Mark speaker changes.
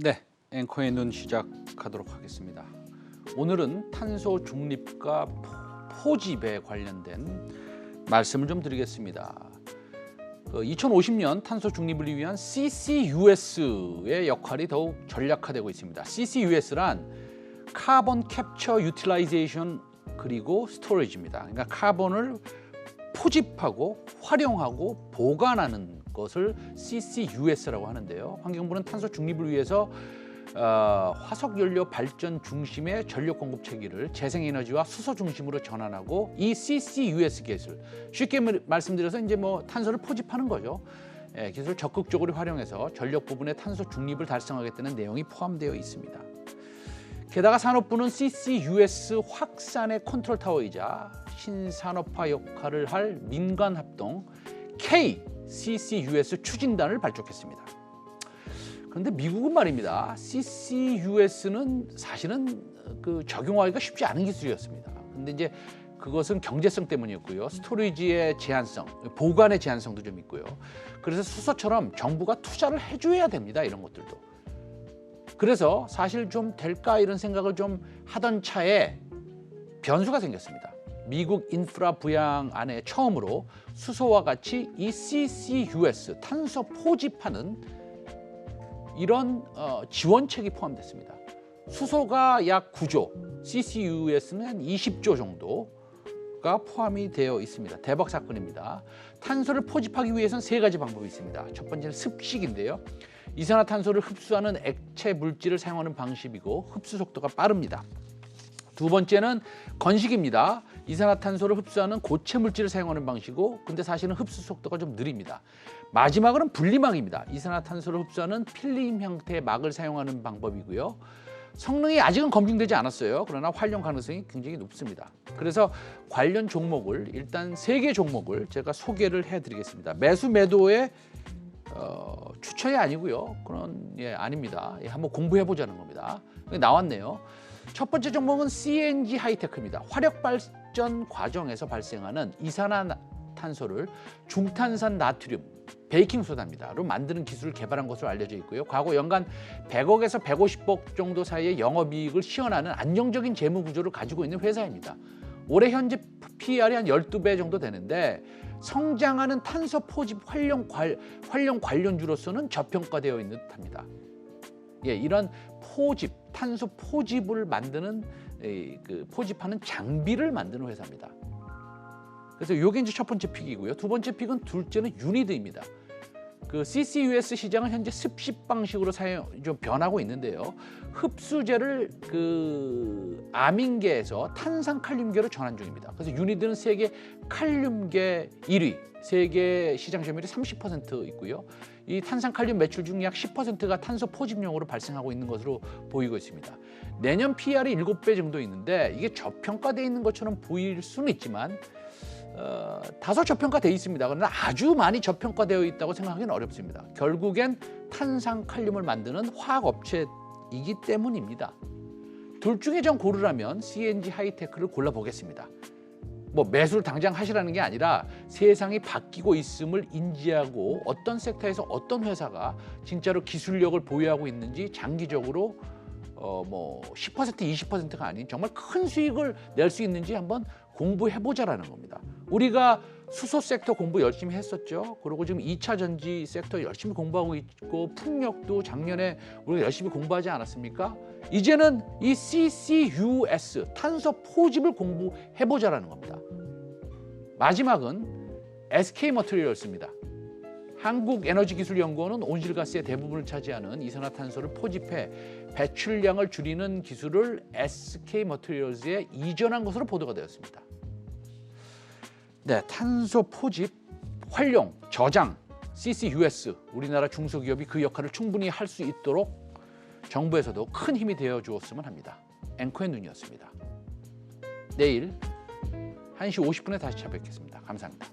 Speaker 1: 네, 앵커의 눈 시작하도록 하겠습니다. 오늘은 탄소 중립과 포집에 관련된 말씀을 좀 드리겠습니다. 2050년 탄소 중립을 위한 CCUS의 역할이 더욱 전략화되고 있습니다. CCUS란 카본 캡처 유틸라이제이션 그리고 스토리지입니다. 그러니까 카본을 포집하고 활용하고 보관하는 것을 CCUS라고 하는데요. 환경부는 탄소 중립을 위해서 화석연료 발전 중심의 전력 공급 체계를 재생에너지와 수소 중심으로 전환하고 이 CCUS 기술, 쉽게 말씀드려서 이제 탄소를 포집하는 거죠. 기술을 적극적으로 활용해서 전력 부분의 탄소 중립을 달성하겠다는 내용이 포함되어 있습니다. 게다가 산업부는 CCUS 확산의 컨트롤 타워이자 신산업화 역할을 할 민간 합동 KCCUS 추진단을 발족했습니다. 그런데 미국은 말입니다. CCUS는 사실은 적용하기가 쉽지 않은 기술이었습니다. 근데 이제 그것은 경제성 때문이었고요. 스토리지의 제한성, 보관의 제한성도 좀 있고요. 그래서 수소처럼 정부가 투자를 해줘야 됩니다. 이런 것들도. 그래서 사실 좀 될까 이런 생각을 좀 하던 차에 변수가 생겼습니다. 미국 인프라 부양 안에 처음으로 수소와 같이 이 CCUS, 탄소 포집하는 이런 지원책이 포함됐습니다. 수소가 약 9조, CCUS는 한 20조 정도가 포함이 되어 있습니다. 대박 사건입니다. 탄소를 포집하기 위해서는 세 가지 방법이 있습니다. 첫 번째는 습식인데요. 이산화탄소를 흡수하는 액체 물질을 사용하는 방식이고 흡수 속도가 빠릅니다. 두 번째는 건식입니다. 이산화탄소를 흡수하는 고체 물질을 사용하는 방식이고 근데 사실은 흡수 속도가 좀 느립니다. 마지막으로는 분리막입니다. 이산화탄소를 흡수하는 필름 형태의 막을 사용하는 방법이고요. 성능이 아직은 검증되지 않았어요. 그러나 활용 가능성이 굉장히 높습니다. 그래서 관련 종목을 일단 3개 종목을 제가 소개를 해드리겠습니다. 매수 매도의 추천이 아니고요. 그런 아닙니다. 한번 공부해보자는 겁니다. 나왔네요. 첫 번째 종목은 CNG 하이테크입니다. 화력 발전 과정에서 발생하는 이산화탄소를 중탄산 나트륨, 베이킹소다로 만드는 기술을 개발한 것으로 알려져 있고요. 과거 연간 100억에서 150억 정도 사이의 영업이익을 시현하는 안정적인 재무 구조를 가지고 있는 회사입니다. 올해 현재 PER이 한 12배 정도 되는데 성장하는 탄소 포집 활용 관련주로서는 저평가되어 있는 듯합니다. 이런 포집, 탄소 포집을 만드는 포집하는 장비를 만드는 회사입니다. 그래서 이게 이제 첫 번째 픽이고요. 두 번째 픽은 둘째는 유니드입니다. CCUS 시장은 현재 습식 방식으로 좀 변하고 있는데요. 흡수제를 아민계에서 탄산칼륨계로 전환 중입니다. 그래서 유니드는 세계 칼륨계 1위, 세계 시장 점유율이 30% 있고요. 이 탄산칼륨 매출 중 약 10%가 탄소 포집용으로 발생하고 있는 것으로 보이고 있습니다. 내년 PER이 7배 정도 있는데 이게 저평가되어 있는 것처럼 보일 수는 있지만 다소 저평가되어 있습니다. 그러나 아주 많이 저평가되어 있다고 생각하기는 어렵습니다. 결국엔 탄산칼륨을 만드는 화학업체이기 때문입니다. 둘 중에 전 고르라면 CNG 하이테크를 골라보겠습니다. 매수를 당장 하시라는 게 아니라 세상이 바뀌고 있음을 인지하고 어떤 섹터에서 어떤 회사가 진짜로 기술력을 보유하고 있는지 장기적으로 10% 20%가 아닌 정말 큰 수익을 낼 수 있는지 한번 공부해보자라는 겁니다. 우리가 수소 섹터 공부 열심히 했었죠. 그리고 지금 2차 전지 섹터 열심히 공부하고 있고 풍력도 작년에 우리가 열심히 공부하지 않았습니까? 이제는 이 CCUS, 탄소 포집을 공부해보자라는 겁니다. 마지막은 SK머티리얼스입니다. 한국에너지기술연구원은 온실가스의 대부분을 차지하는 이산화탄소를 포집해 배출량을 줄이는 기술을 SK머티리얼스에 이전한 것으로 보도가 되었습니다. 네, 탄소 포집, 활용, 저장, CCUS, 우리나라 중소기업이 그 역할을 충분히 할 수 있도록 정부에서도 큰 힘이 되어 주었으면 합니다. 앵커의 눈이었습니다. 내일 1시 50분에 다시 찾아뵙겠습니다. 감사합니다.